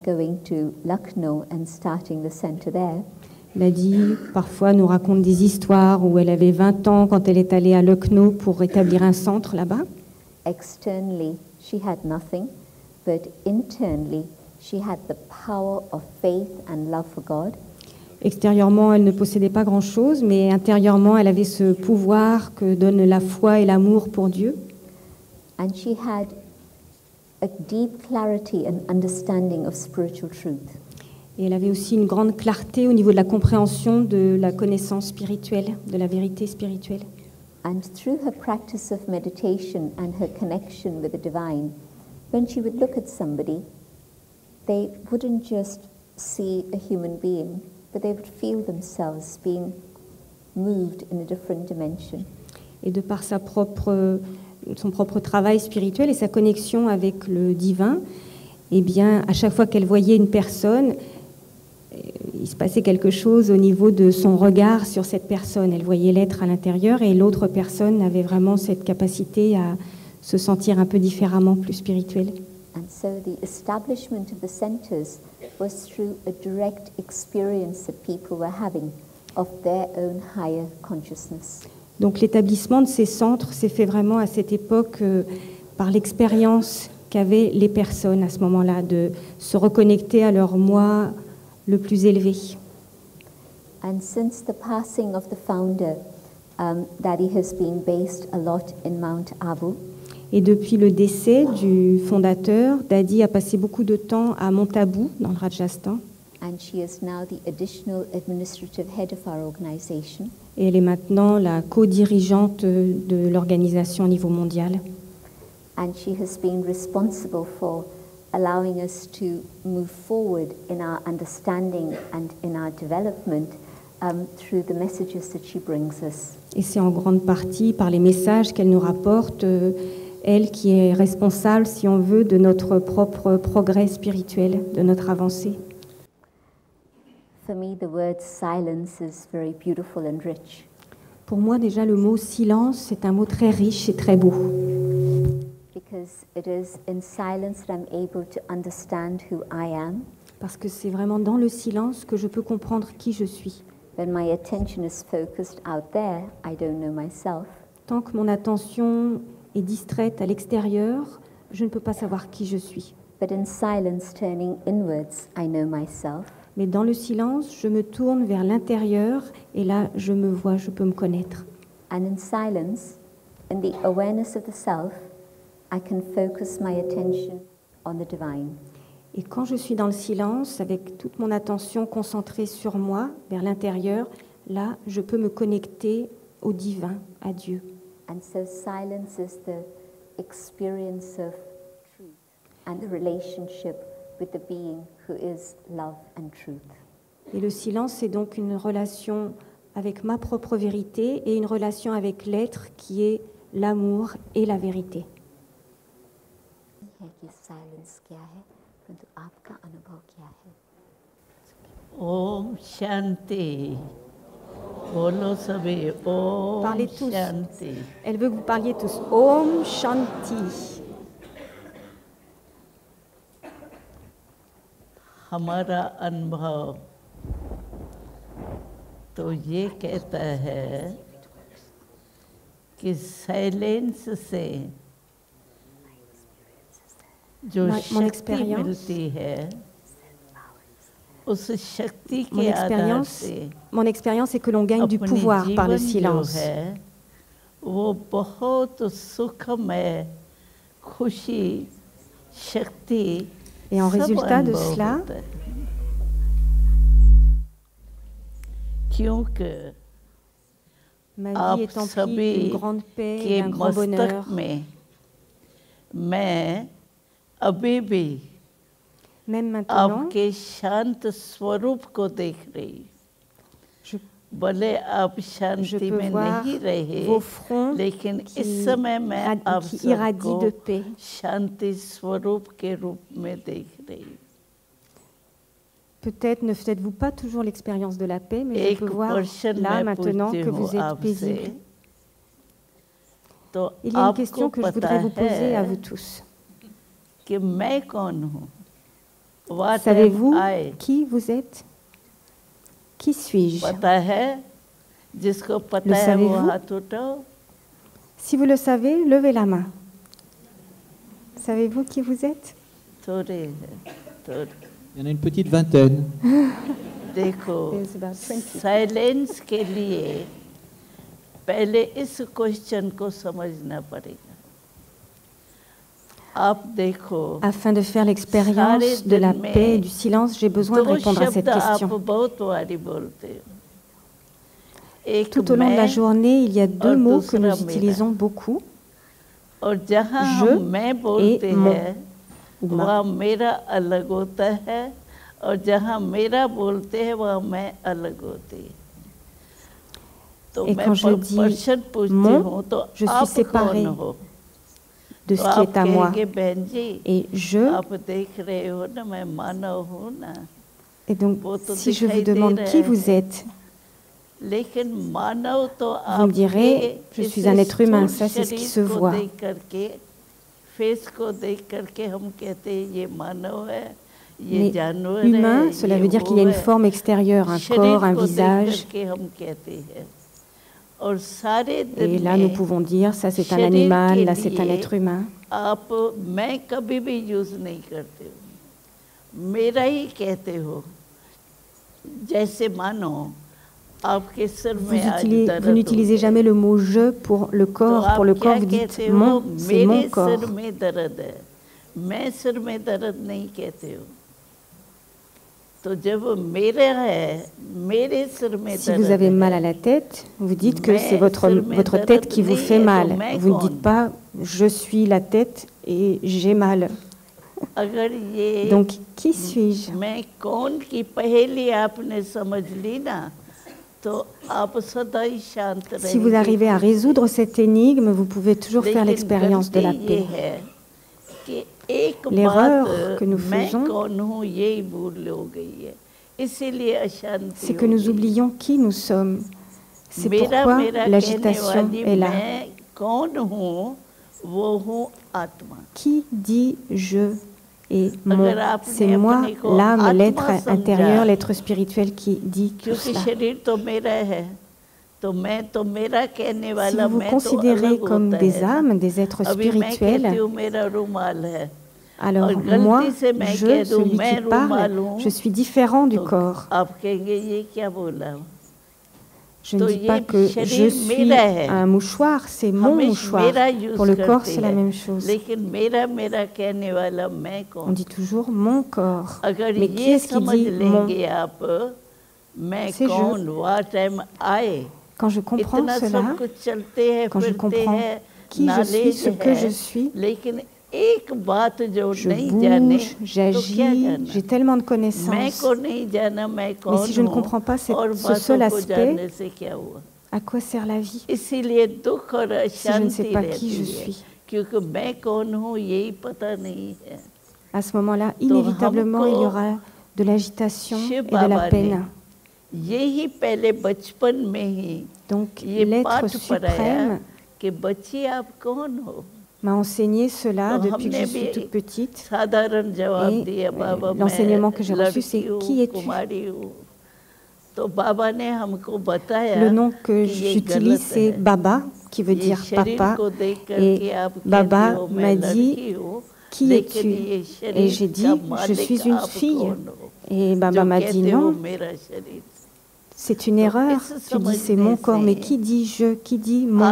going to Lucknow and starting the center there. Ladi, parfois, nous raconte des histoires où elle avait 20 ans quand elle est allée à Lucknow pour établir un centre là-bas. Externally, she had nothing, but internally, she had the power of faith and love for God. Extérieurement, elle ne possédait pas grand-chose, mais intérieurement, elle avait ce pouvoir que donne la foi et l'amour pour Dieu. And she had a deep clarity and understanding of spiritual truth. Et elle avait aussi une grande clarté au niveau de la compréhension de la connaissance spirituelle, de la vérité spirituelle. And through her practice of meditation and her connection with the divine, when she would look at somebody, they wouldn't just see a human being, but they would feel themselves being moved in a different dimension. Et de par son propre travail spirituel et sa connexion avec le divin, eh bien, à chaque fois qu'elle voyait une personne, il se passait quelque chose au niveau de son regard sur cette personne. Elle voyait l'être à l'intérieur et l'autre personne avait vraiment cette capacité à se sentir un peu différemment, plus spirituelle. And so the establishment of the centers was through a direct experience that people were having of their own higher consciousness. Donc l'établissement de ces centres s'est fait vraiment à cette époque par l'expérience qu'avaient les personnes à ce moment-là, de se reconnecter à leur moi le plus élevé. And since the passing of the founder, Daddy has been based a lot in Mount Abu. Et depuis le décès du fondateur, Dadi a passé beaucoup de temps à Mount Abu, dans le Rajasthan. And she is now the additional administrative head of our organization. Et elle est maintenant la co-dirigeante de l'organisation au niveau mondial. And she has been responsible for allowing us to move forward in our understanding and in our development through the messages that she brings us. Et c'est en grande partie par les messages qu'elle nous rapporte, elle qui est responsable, si on veut, de notre propre progrès spirituel, de notre avancée. For me, the word silence is very beautiful and rich. Pour moi, déjà, le mot silence, c'est un mot très riche et très beau. Because it is in silence that I'm able to understand who I am. Parce que c'est vraiment dans le silence que je peux comprendre qui je suis. When my attention is focused out there, I don't know myself. Tant que mon attention est distraite à l'extérieur, je ne peux pas savoir qui je suis. But in silence, turning inwards, I know myself. Mais dans le silence, je me tourne vers l'intérieur et là, je me vois, je peux me connaître. And in silence, in the awareness of the self, I can focus my attention on the divine. Et quand je suis dans le silence, avec toute mon attention concentrée sur moi, vers l'intérieur, là, je peux me connecter au divin, à Dieu. And so silence is the experience of truth and the relationship with the being who is love and truth. Et le silence, c'est donc une relation avec ma propre vérité et une relation avec l'être qui est l'amour et la vérité. Silence क्या है, परंतु आपका अनुभव क्या है? Om Shanti. Bolo sabe Om Parlez tous. Shanti. Elle veut que vous parliez tous. Om Shanti. हमारा अनुभव तो ये कहता है कि साइलेंस से जो शक्ति मिलती है उस शक्ति के आधार से mon expérience est que l'on gagne du pouvoir par le silence. वो बहुत सुखमय खुशी शक्ति. Et en résultat de cela, ma vie est emplie d'une grande paix et d'un grand bonheur. Même maintenant, आपके शांत स्वरूप को देख रही. भले आप शांति में नहीं रहे, लेकिन इस समय मैं आप सबको शांति स्वरूप के रूप में देख रही. Peut-être ne faites-vous pas toujours l'expérience de la paix, mais je peux voir là maintenant que vous êtes paisible. Il y a une question que je voudrais vous poser à vous tous. कि मैं कौन हूँ? Savez-vous qui vous êtes? Qui suis-je? Le savez-vous? Si vous le savez, levez la main. Savez-vous qui vous êtes? Il y en a une petite vingtaine. देखो, साइलेंस के लिए पहले इस क्वेश्चन को समझना पड़ेगा. Afin de faire l'expérience de la paix et du silence, j'ai besoin de répondre à cette question. Tout au long de la journée, il y a deux mots que nous utilisons beaucoup. Je et mon. वहाँ मेरा अलग होता है और जहाँ मेरा बोलते हैं वहाँ मैं अलग होती है. तो मैं प्रश्न पूछती हूँ तो आप कौन हो? De ce qui est à moi. Et je. Et donc, si je vous demande qui vous êtes, vous me direz, je suis un être humain, ça c'est ce qui se voit. Mais humain, cela veut dire qu'il y a une forme extérieure, un corps, un visage. Et là, nous pouvons dire, ça c'est un animal, là c'est un être humain. Vous n'utilisez jamais le mot « je » pour le corps. Pour le corps, vous dites « mon », c'est mon corps. Si vous avez mal à la tête, vous dites que c'est votre tête qui vous fait mal. Vous ne dites pas « je suis la tête et j'ai mal ». Donc, qui suis-je? Si vous arrivez à résoudre cette énigme, vous pouvez toujours faire l'expérience de la paix. L'erreur que nous faisons, c'est que nous oublions qui nous sommes. C'est pourquoi l'agitation est là. Qui dit je et mon? C'est moi, l'âme, l'être intérieur, l'être spirituel qui dit tout cela. Si vous vous considérez comme des âmes, des êtres spirituels, alors moi, celui qui parle, je suis différent du corps. Je ne dis pas que je suis un mouchoir, c'est mon mouchoir. Pour le corps, c'est la même chose. On dit toujours mon corps. Mais qui est-ce qui dit mon? C'est je. Quand je comprends cela, quand je comprends qui je suis, ce que je suis, je bouge, j'agis, j'ai tellement de connaissances. Mais si je ne comprends pas ce seul aspect, à quoi sert la vie si je ne sais pas qui je suis? À ce moment-là, inévitablement, il y aura de l'agitation et de la peine. Donc, l'être suprême m'a enseigné cela depuis que je suis toute petite. Et l'enseignement que j'ai reçu, c'est « Qui es-tu » Le nom que j'utilise, c'est Baba, qui veut dire papa. Et Baba m'a dit « Qui es-tu » Et j'ai dit « Je suis une fille ». Et Baba m'a dit « Non, c'est une erreur. Tu dis c'est mon corps, mais qui dit je, qui dit mon ?»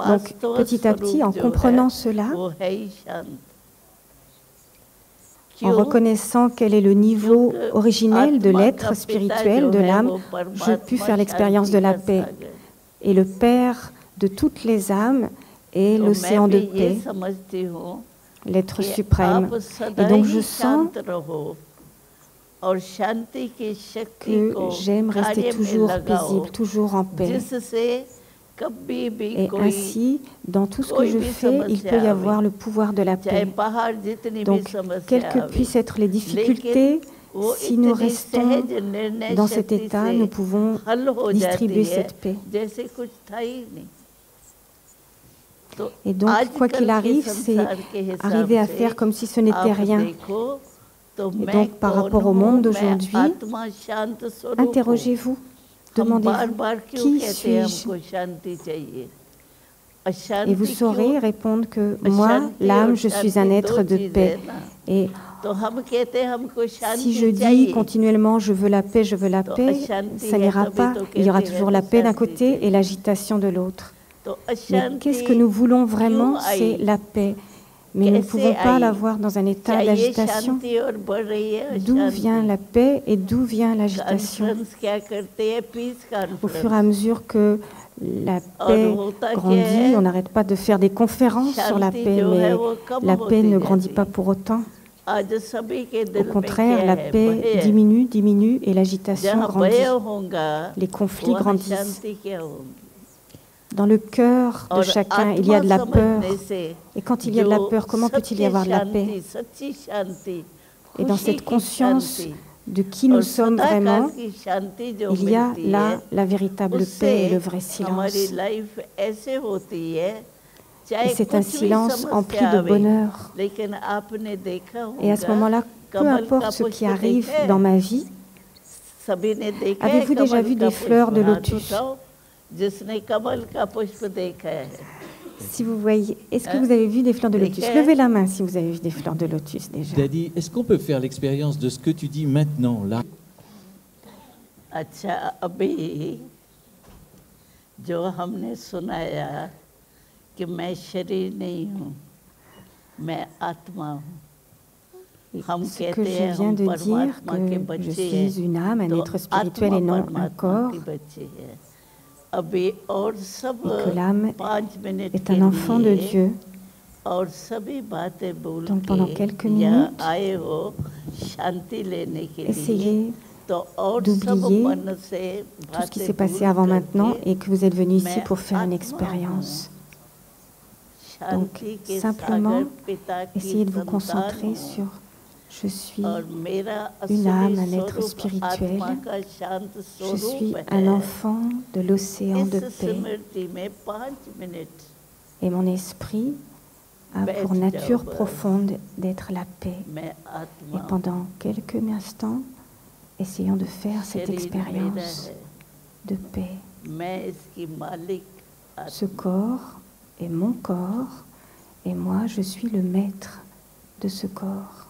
Donc petit à petit, en comprenant cela, en reconnaissant quel est le niveau originel de l'être spirituel, de l'âme, je puis faire l'expérience de la paix. Et le Père de toutes les âmes est l'océan de paix, l'être suprême. Et donc je sens que j'aime rester toujours paisible, toujours en paix. Et ainsi, dans tout ce que je fais, il peut y avoir le pouvoir de la paix. Donc, quelles que puissent être les difficultés, si nous restons dans cet état, nous pouvons distribuer cette paix. Et donc, quoi qu'il arrive, c'est arriver à faire comme si ce n'était rien. Et donc, par rapport au monde d'aujourd'hui, interrogez-vous, demandez-vous, qui suis-je? Et vous saurez répondre que moi, l'âme, je suis un être de paix. Et si je dis continuellement je veux la paix, ça n'ira pas. Il y aura toujours la paix d'un côté et l'agitation de l'autre. Mais qu'est-ce que nous voulons vraiment? C'est la paix. Mais nous ne pouvons pas l'avoir dans un état d'agitation. D'où vient la paix et d'où vient l'agitation? Au fur et à mesure que la paix grandit, on n'arrête pas de faire des conférences sur la paix, mais la paix ne grandit pas pour autant. Au contraire, la paix diminue et l'agitation grandit. Les conflits grandissent. Dans le cœur de chacun, il y a de la peur. Et quand il y a de la peur, comment peut-il y avoir de la paix? Et dans cette conscience de qui nous sommes vraiment, il y a là la véritable paix et le vrai silence. Et c'est un silence empli de bonheur. Et à ce moment-là, peu importe ce qui arrive dans ma vie, avez-vous déjà vu des fleurs de lotus? Si vous voyez, est-ce que vous avez vu des fleurs de lotus? Levez la main si vous avez vu des fleurs de lotus déjà. Daddy, est-ce qu'on peut faire l'expérience de ce que tu dis maintenant, là? अच्छा अभी जो हमने सुनाया कि मैं शरीर नहीं हूँ, मैं आत्मा हूँ. Ce que je viens de dire, que je suis une âme, un être spirituel et non un corps, et que l'âme est un enfant de Dieu. Donc pendant quelques minutes, essayez d'oublier tout ce qui s'est passé avant maintenant et que vous êtes venu ici pour faire une expérience. Donc simplement, essayez de vous concentrer sur je suis une âme, un être spirituel. Je suis un enfant de l'océan de paix. Et mon esprit a pour nature profonde d'être la paix. Et pendant quelques instants, essayons de faire cette expérience de paix. Ce corps est mon corps et moi, je suis le maître de ce corps.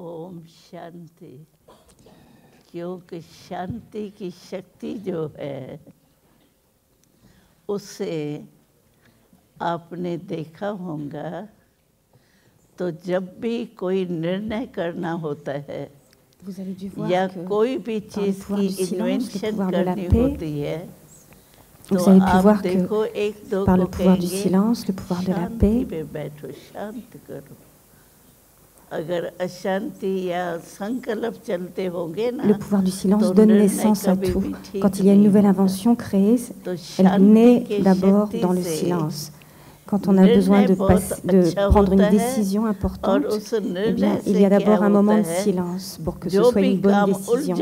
Om शांति, क्योंकि शांति की शक्ति जो है उसे आपने देखा होगा, तो जब भी कोई निर्णय करना होता है या कोई भी चीज़ की इन्वेंशन करनी होती है, vous avez pu voir que par le pouvoir du silence, le pouvoir de la paix, le pouvoir du silence donne naissance à tout. Quand il y a une nouvelle invention créée, elle naît d'abord dans le silence. Quand on a besoin de prendre une décision importante, eh bien, il y a d'abord un moment de silence pour que ce soit une bonne décision.